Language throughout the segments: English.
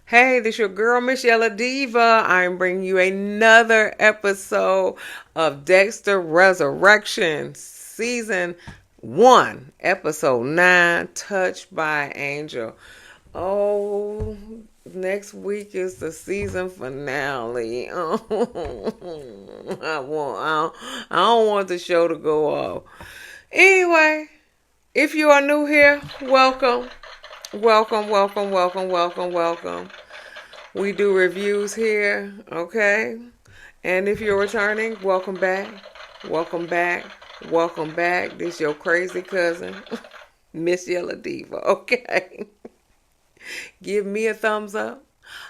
Hey, this your girl, msyelladiva. I'm bringing you another episode of Dexter Resurrection, Season 1, Episode 9, Touched by Angel. Oh, next week is the season finale. I don't want the show to go off. Anyway, if you are new here, welcome. Welcome, welcome, welcome, welcome, welcome. We do reviews here, okay? And if you're returning, welcome back. Welcome back. Welcome back. This your crazy cousin, msyelladiva, okay? Give me a thumbs up,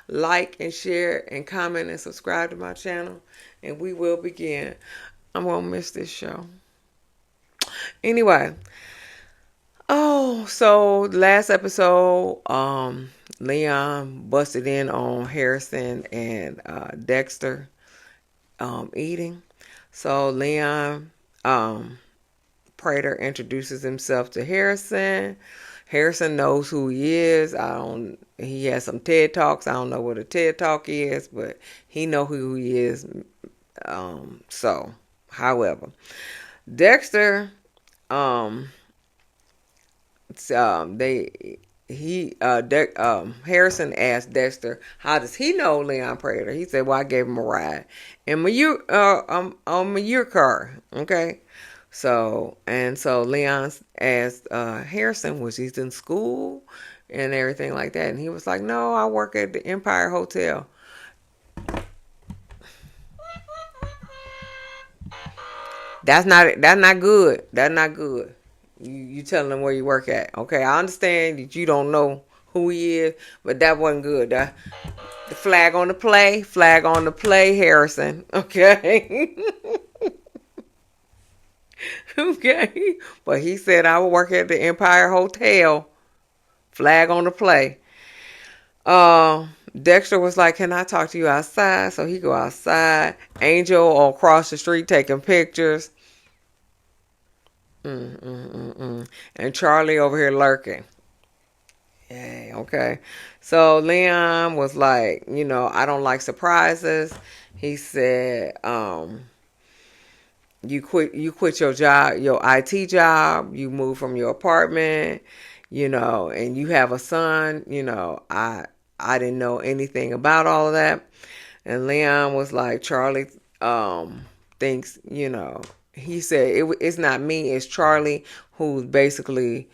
like and share and comment and subscribe to my channel, and we will begin. I'm gonna miss this show. Anyway, so last episode, Leon busted in on Harrison and Dexter eating. So Leon Prater introduces himself to Harrison. Harrison knows who he is. He has some TED Talks. I don't know what a TED Talk is, but he know who he is. However, Dexter, Harrison asked Dexter, how does he know Leon Prater? He said, well, I gave him a ride in on my car. Okay. So Leon asked Harrison, was he in school and everything like that? And he was like, no, I work at the Empire Hotel. That's not good. That's not good. You telling them where you work at. Okay, I understand that you don't know who he is, but that wasn't good. The flag on the play, Harrison. Okay. Okay. But he said I will work at the Empire Hotel. Flag on the play. Dexter was like, can I talk to you outside? So he go outside. Angel across the street taking pictures. And Charlie over here lurking. Yeah, okay. So Leon was like, I don't like surprises. He said, you quit your job, your IT job, you moved from your apartment, and you have a son, I didn't know anything about all of that. And Leon was like, Charlie thinks, he said it's not me, it's Charlie who's basically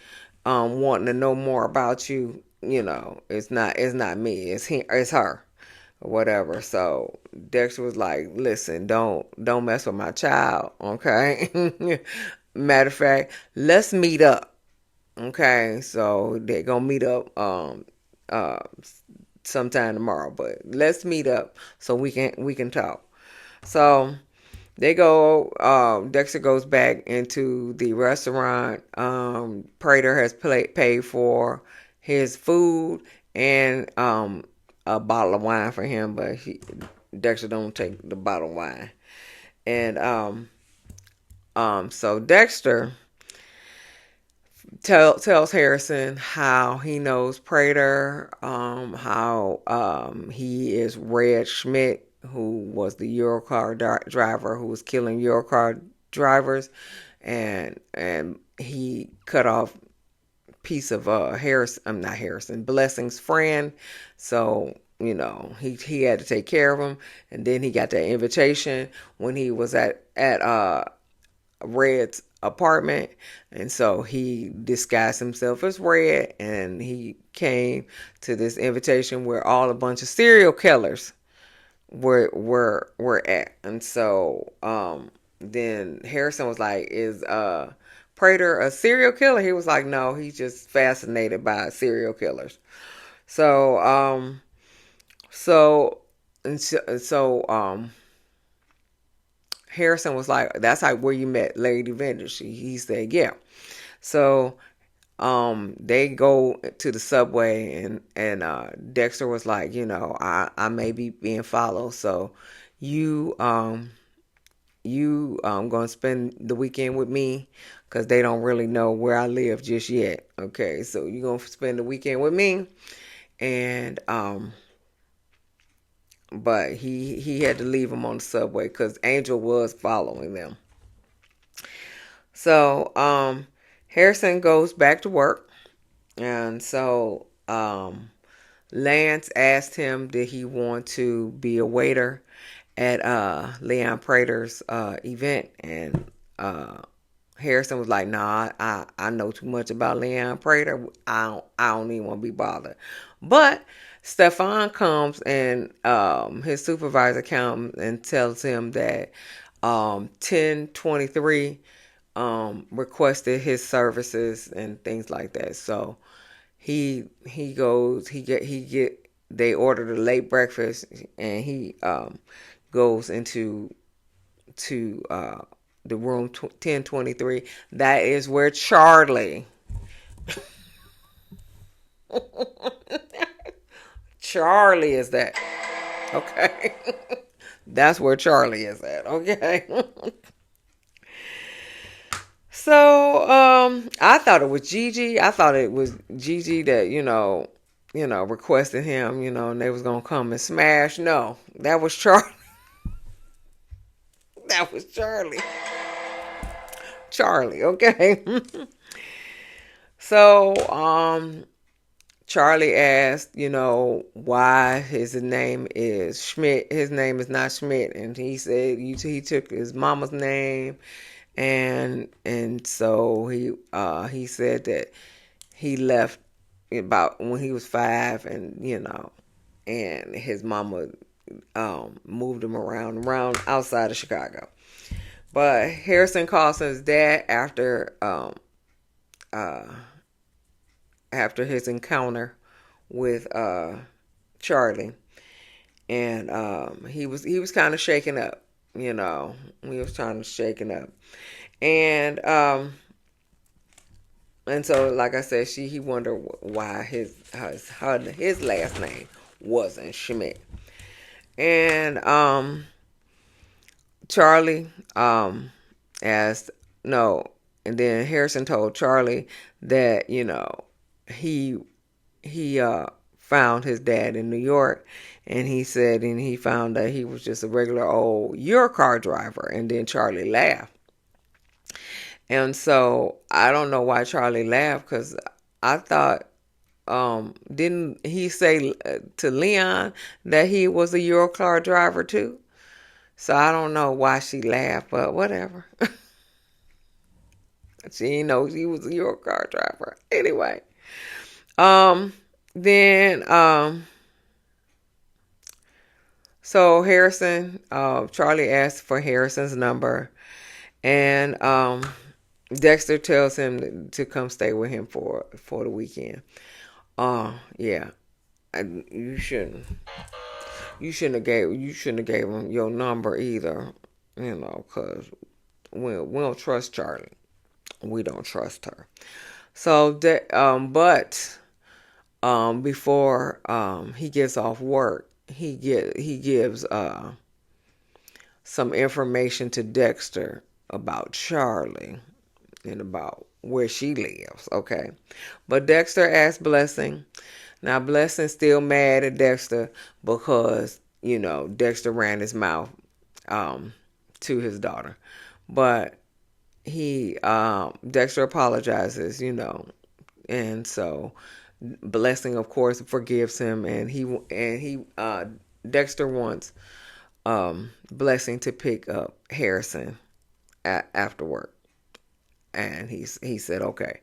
wanting to know more about you. It's not me, it's her or whatever. So Dexter was like, listen, don't mess with my child, okay? Matter of fact, let's meet up. Okay, so they're gonna meet up uh sometime tomorrow, but let's meet up so we can talk. So they go, Dexter goes back into the restaurant. Prater has paid for his food and a bottle of wine for him, but Dexter don't take the bottle of wine. And so Dexter tells Harrison how he knows Prater, how he is Red Schmidt, who was the Eurocar driver who was killing Eurocar drivers, and he cut off piece of Blessing's friend. So he had to take care of him, and then he got that invitation when he was at Red's apartment, and so he disguised himself as Red, and he came to this invitation where all a bunch of serial killers were at. And so then Harrison was like, is Prater a serial killer? He was like, no, he's just fascinated by serial killers. So Harrison was like, that's like where you met Lady Vendor. He said, yeah. So they go to the subway, and Dexter was like, I may be being followed, so you gonna spend the weekend with me, because they don't really know where I live just yet. Okay, so you gonna spend the weekend with me, and but he had to leave him on the subway because Angel was following them. So Harrison goes back to work, and so Lance asked him did he want to be a waiter at Leon Prater's event, and Harrison was like, "Nah, I know too much about Leon Prater. I don't even want to be bothered." But Stefan comes and his supervisor comes and tells him that 1023 requested his services and things like that. So he goes he get they ordered a late breakfast, and he goes into to the room 1023. That is where Charlie Charlie is that. Okay. That's where Charlie is at. Okay. So I thought it was Gigi. I thought it was Gigi that, requested him, and they was gonna come and smash. No, that was Charlie. That was Charlie. Charlie, okay. So Charlie asked, why his name is Schmidt. His name is not Schmidt, and he said he took his mama's name, and so he said that he left about when he was 5, and his mama moved him around outside of Chicago. But Harrison calls his dad after his encounter with Charlie, and he was kind of shaken up. He was trying to shaken up, and so like I said, he wondered why his last name wasn't Schmidt, and Charlie asked no, and then Harrison told Charlie that he found his dad in New York, and he found that he was just a regular old your car driver, and then Charlie laughed. And so I don't know why Charlie laughed, because I thought didn't he say to Leon that he was a Euro car driver too? So I don't know why she laughed, but whatever. She knows he was a Euro car driver. Anyway. Then so Harrison, Charlie asked for Harrison's number, and Dexter tells him to come stay with him for the weekend. Yeah, you shouldn't have gave him your number either, because we don't trust Charlie. We don't trust her. So but before he gets off work, he gives some information to Dexter about Charlie and about where she lives, okay? But Dexter asked Blessing. Now, Blessing's still mad at Dexter because, Dexter ran his mouth to his daughter. But Dexter apologizes, and so Blessing, of course, forgives him, and Dexter wants Blessing to pick up Harrison after work, and he said okay.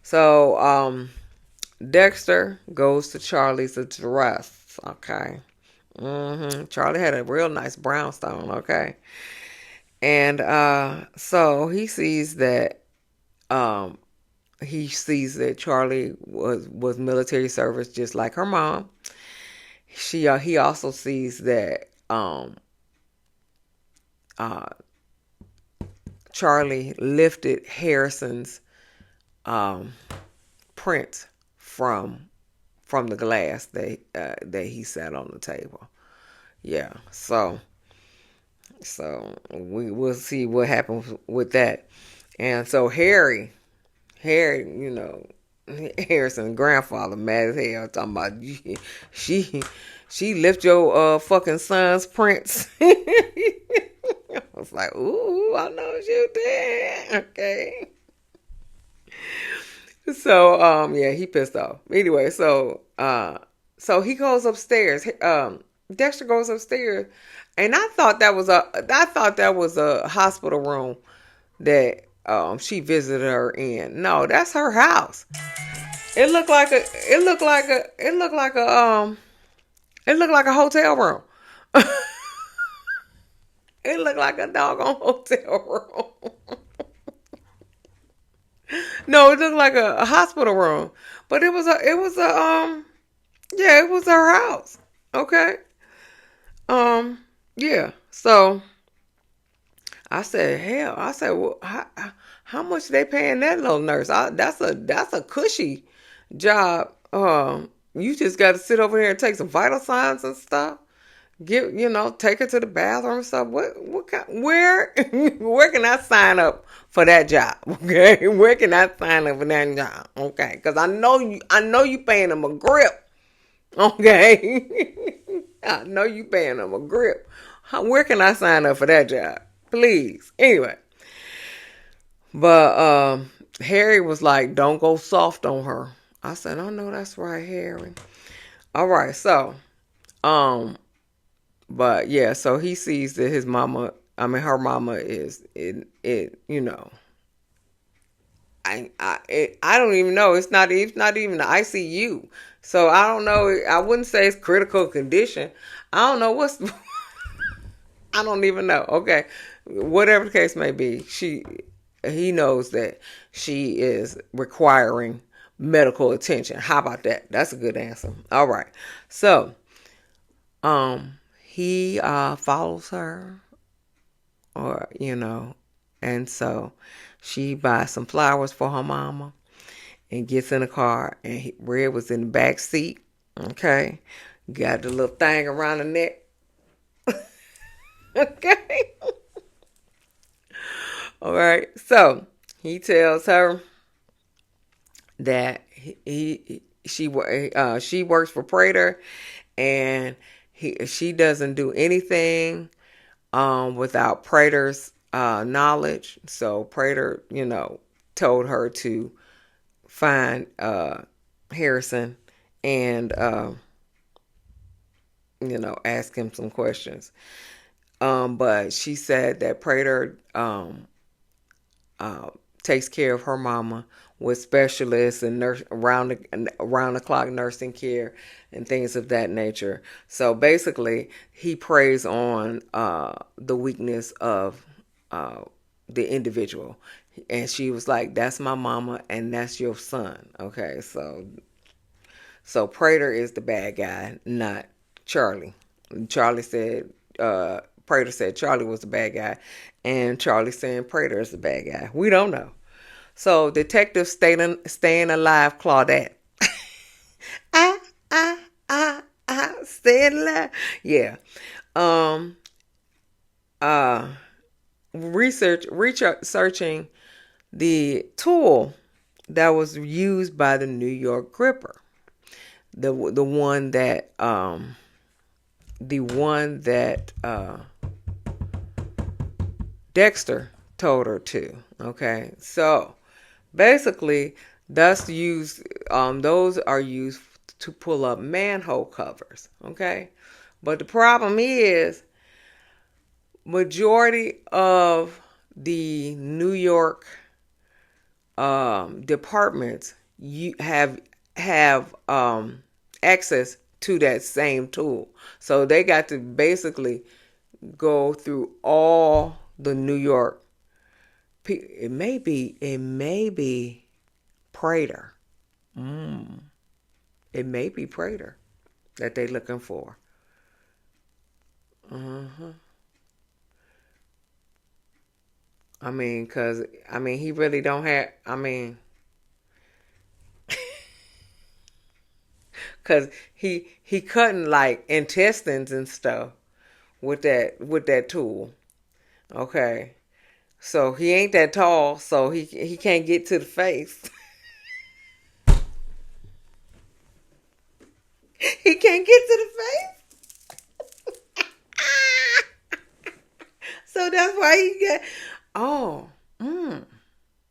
So Dexter goes to Charlie's address. Okay. Charlie had a real nice brownstone. Okay. And so he sees that Charlie was military service, just like her mom. He also sees that Charlie lifted Harrison's print from the glass that he sat on the table. Yeah, so we'll see what happens with that. And so Harry, Harrison's grandfather, mad as hell, talking about she lift your fucking son's prints. I was like, ooh, I know you did. Okay. So yeah, he pissed off. Anyway, so he goes upstairs. Dexter goes upstairs, and I thought that was a hospital room that she visited her in. No, that's her house. It looked like a it looked like a it looked like a it looked like a hotel room. It looked like a doggone hotel room. No, it looked like a hospital room. But yeah, it was her house. Okay. Um yeah. So I said, hell, I said, well, how much they paying that little nurse? That's a cushy job. You just got to sit over here and take some vital signs and stuff. Take her to the bathroom and stuff. Where where can I sign up for that job? Okay, where can I sign up for that job? Okay, because I know you paying them a grip. Okay, I know you paying them a grip. Where can I sign up for that job? Please. Anyway, but Harry was like, "Don't go soft on her." I said, "I know that's right, Harry." All right, so but yeah, so he sees that her mama is I don't even know. It's not even the ICU. So I don't know. I wouldn't say it's critical condition. I don't know I don't even know. Okay. Whatever the case may be, he knows that she is requiring medical attention. How about that? That's a good answer. All right. So, he follows her, or and so she buys some flowers for her mama and gets in the car, and Red was in the back seat. Okay, got the little thing around the neck. Okay. All right. So he tells her that she works for Prater, and she doesn't do anything without Prater's knowledge. So Prater, told her to find Harrison and ask him some questions. But she said that Prater takes care of her mama with specialists and around the clock nursing care and things of that nature. So basically, he preys on the weakness of the individual, and she was like, "That's my mama, and that's your son." Okay, so Prater is the bad guy, not Charley. Charley said. Prater said Charley was the bad guy, and Charley saying Prater is the bad guy. We don't know. So Detective staying alive, Claudette. ah, staying alive. Yeah. Uh, researching the tool that was used by the New York Gripper, the one that Dexter told her to. Okay, so basically, those are used to pull up manhole covers. Okay, but the problem is, majority of the New York departments have access to that same tool, so they got to basically go through all the New York. It may be Prater. It may be Prater that they're looking for. I mean, he really don't have. Cause he cutting like intestines and stuff with that tool. Okay. So he ain't that tall, so he can't get to the face. He can't get to the face. So that's why he got. Oh,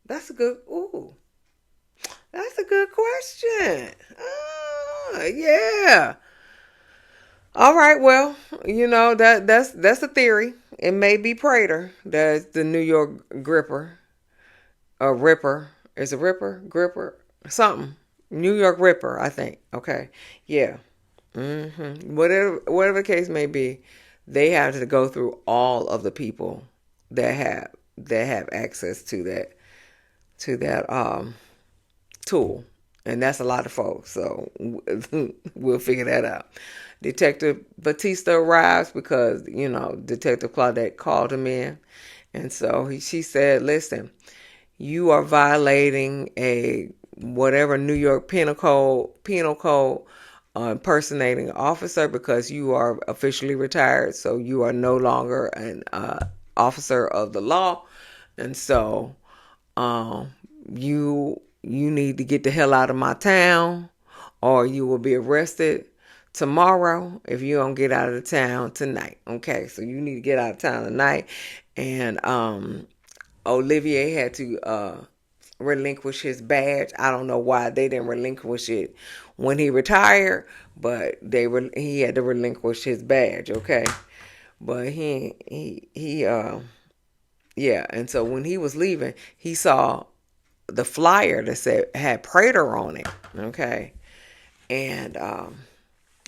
that's a good. Ooh, that's a good question. Yeah. All right. Well, that's a theory. It may be Prater. That's the New York Gripper. A Ripper. Is a Ripper? Gripper? Something. New York Ripper, I think. Okay. Yeah. Whatever the case may be, they have to go through all of the people that have access to that tool, and that's a lot of folks. So we'll figure that out. Detective Batista arrives because Detective Claudette called him in, and so she said, "Listen, you are violating a whatever New York penal code impersonating an officer because you are officially retired, so you are no longer an officer of the law, and so you need to get the hell out of my town, or you will be arrested tomorrow if you don't get out of the town tonight." Okay, so you need to get out of town tonight, and Olivier had to relinquish his badge. I don't know why they didn't relinquish it when he retired, but he had to relinquish his badge. Okay, but yeah. And so when he was leaving, he saw the flyer that said had Prater on it. Okay, and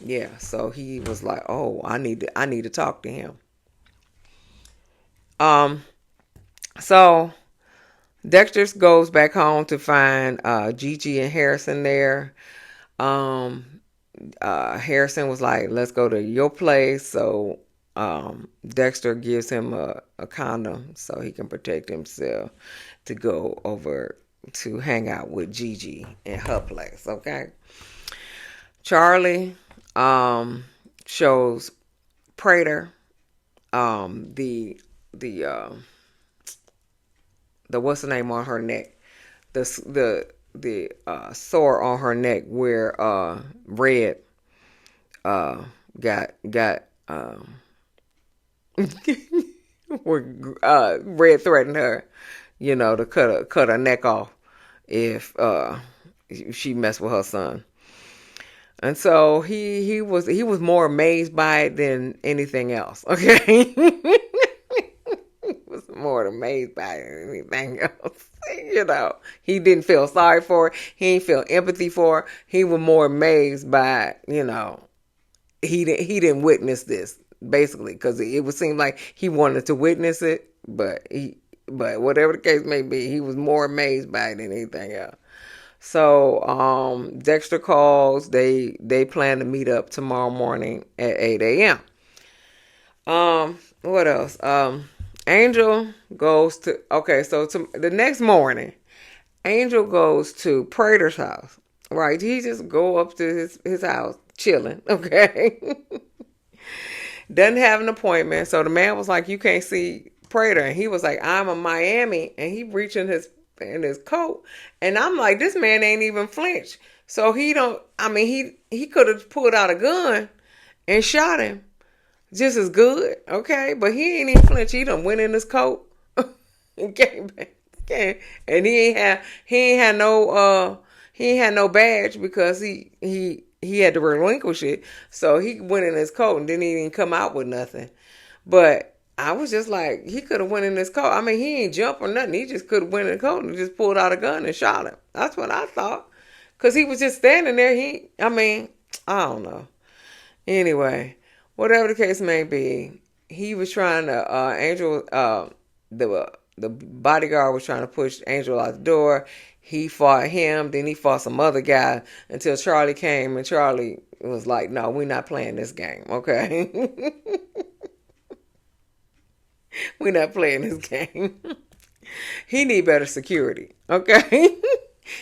yeah, so he was like, "Oh, I need to talk to him." So Dexter goes back home to find Gigi and Harrison there. Harrison was like, "Let's go to your place." So Dexter gives him a condom so he can protect himself to go over to hang out with Gigi in her place. Okay. Charlie shows Prater the what's the name on her neck, the sore on her neck where Red got where Red threatened her, to cut her neck off if she messed with her son. And so he was more amazed by it than anything else. Okay. Was more amazed by it than anything else. He didn't feel sorry for it. He didn't feel empathy for it. He was more amazed by, he didn't witness this, basically, because it would seem like he wanted to witness it, but whatever the case may be, he was more amazed by it than anything else. So Dexter calls. They plan to meet up tomorrow morning at 8 a.m. What else? Angel goes to, so the next morning, Angel goes to Prater's house, right? He just go up to his house, chilling, okay? Doesn't have an appointment. So the man was like, "You can't see Prater." And he was like, "I'm in Miami." And he reached in his coat. And I'm like, this man ain't even flinch. So he could have pulled out a gun and shot him just as good, okay? But he ain't even flinch. He done went in his coat and came back. Okay. And he ain't had no badge because he had to relinquish it. So he went in his coat and didn't even come out with nothing. But I was just like, he could have went in his coat. He ain't jump or nothing. He just could have went in the coat and just pulled out a gun and shot him. That's what I thought. Because he was just standing there. I don't know. Anyway, whatever the case may be, he was trying to, Angel, the bodyguard was trying to push Angel out the door. He fought him. Then he fought some other guy until Charlie came. And Charlie was like, "No, we're not playing this game, okay?" We're not playing this game. He need better security, okay?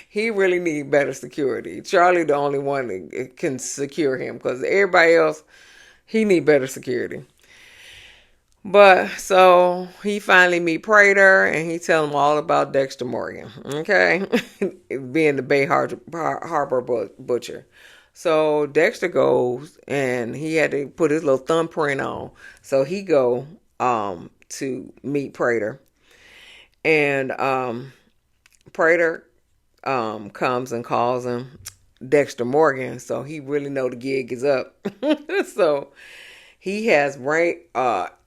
He really need better security. Charlie the only one that can secure him because everybody else, he need better security. But so he finally meet Prater and he tell him all about Dexter Morgan, okay? Being the Bay Harbor butcher. So Dexter goes and he had to put his little thumbprint on. So he go to meet Prater. And Prater comes and calls him Dexter Morgan, so he really know the gig is up. So he has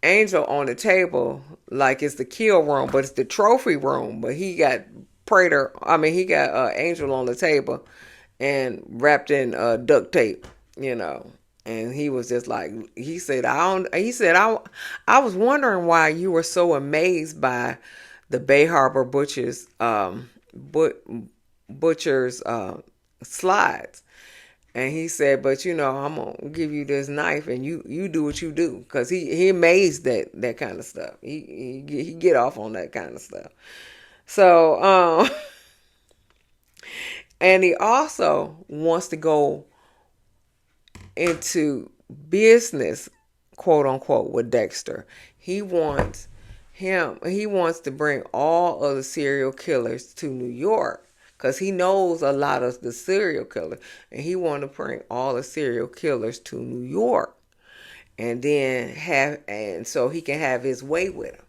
Angel on the table like it's the kill room, but it's the trophy room. But he got Angel on the table and wrapped in duct tape, you know. And he was just like, I was wondering why you were so amazed by the Bay Harbor butcher's slides. And he said, but I'm gonna give you this knife, and you do what you do, because he amazed that kind of stuff. He get off on that kind of stuff. So and he also wants to go into business, quote unquote, with Dexter. He wants to bring all of the serial killers to New York, because he knows a lot of the serial killers, and he want to bring all the serial killers to New York, and then so he can have his way with them.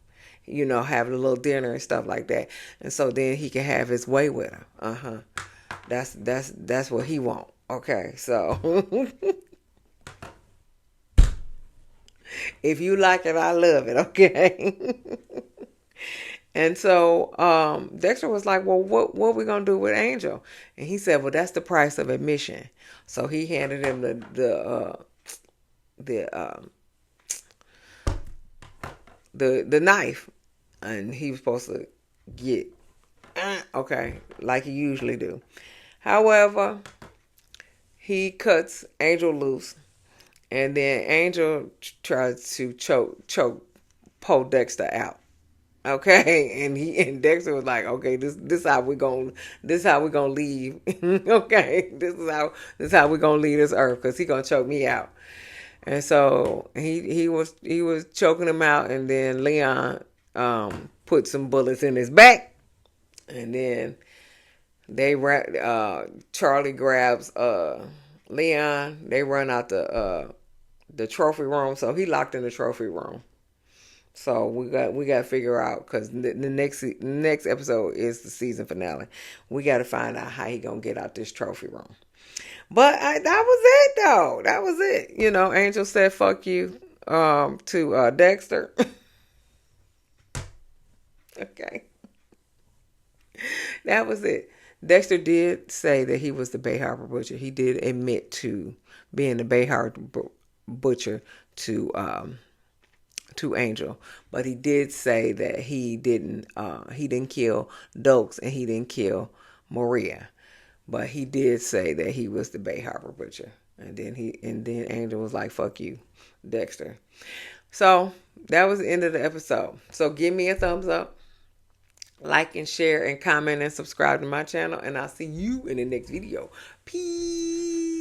Have a little dinner and stuff like that, and so then he can have his way with them. That's what he want. Okay, so if you like it, I love it. Okay. And so Dexter was like, well, what are we going to do with Angel? And he said, well, that's the price of admission. So he handed him the knife, and he was supposed to get okay, like he usually do. However, he cuts Angel loose, and then Angel tries to pull Dexter out. Okay, and Dexter was like, okay, this how we gonna leave. Okay, this is how we gonna leave this earth, because he gonna choke me out. And so he was choking him out, and then Leon put some bullets in his back, and then Charlie grabs Leon. They run out the trophy room, so he locked in the trophy room. So we got to figure out, because the next episode is the season finale. We got to find out how he gonna get out this trophy room. But that was it, though. That was it. Angel said "fuck you" to Dexter. Okay, that was it. Dexter did say that he was the Bay Harbor butcher. He did admit to being the Bay Harbor butcher to Angel, but he did say that he didn't kill Dokes, and he didn't kill Maria, but he did say that he was the Bay Harbor butcher. And then Angel was like, "Fuck you, Dexter." So that was the end of the episode. So give me a thumbs up, like and share and comment and subscribe to my channel, and I'll see you in the next video. Peace.